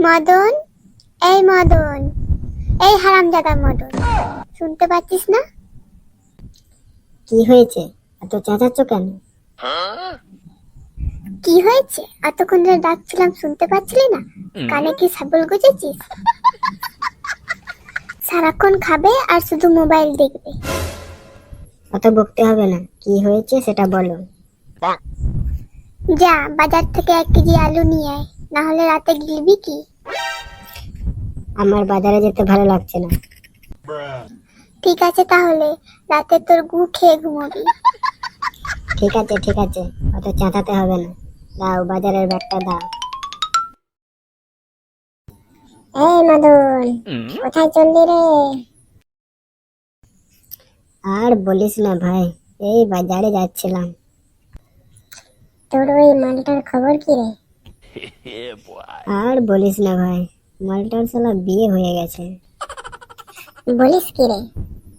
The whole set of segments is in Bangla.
মদন, এই মদন, এই হারামজাদা মদন, শুনতে পাচ্ছিস না? কি হয়েছে? এত চেঁচাচ্ছ কেন? কি হয়েছে? এতক্ষণ ধরে ডাকছিলাম, শুনতে পাচ্ছিলি না? কানে কি ছাগল গুজেছিস? সারাক্ষণ খাবে আর শুধু মোবাইল দেখবে। অত বকতে হবে না, কি হয়েছে সেটা বলো। যা বাজার থেকে 1 কেজি আলু নিয়ে আয়, না হলে রাতে গিলবি কি? আমার বাজারে যেতে ভালো লাগছে না। ঠিক আছে তাহলে, রাতে তোর গু খেয়ে ঘুমোবি। ঠিক আছে ঠিক আছে, অত চেঁচাতে হবে না। দাও বাজারের ব্যাগটা দাও। এই মদন, কোথায় চললি রে? আর বলিস না ভাই, এই বাজারে যাচ্ছিলাম। তোর ওই মালটার খবর কি রে? আর বলিস না ভাই, মালটার শালা বিয়ে হয়ে গেছে। বলিস কি রে?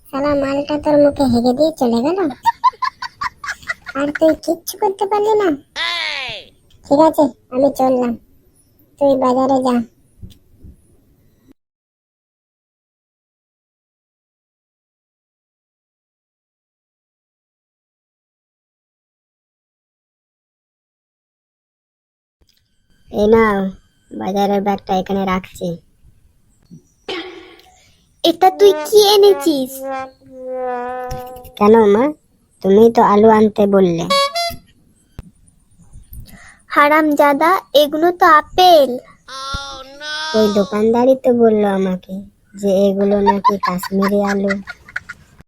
শালা মালটা তোর মুখে হেগে দিয়ে চলে গেল, আর তুই কিচ্ছু করতে পারলি না? ঠিক আছে, আমি চললাম, তুই বাজারে যা। এই নাও, বাজারের ব্যাগটা এখানে রাখছি। এটা তুই কি এনেছিস? কেন মা, তুমি তো আলু আনতে বললে। হারামজাদা, এগুলো তো আপেল। ওই দোকানদারই তো বললো আমাকে যে এগুলো নাকি কাশ্মীরি আলু।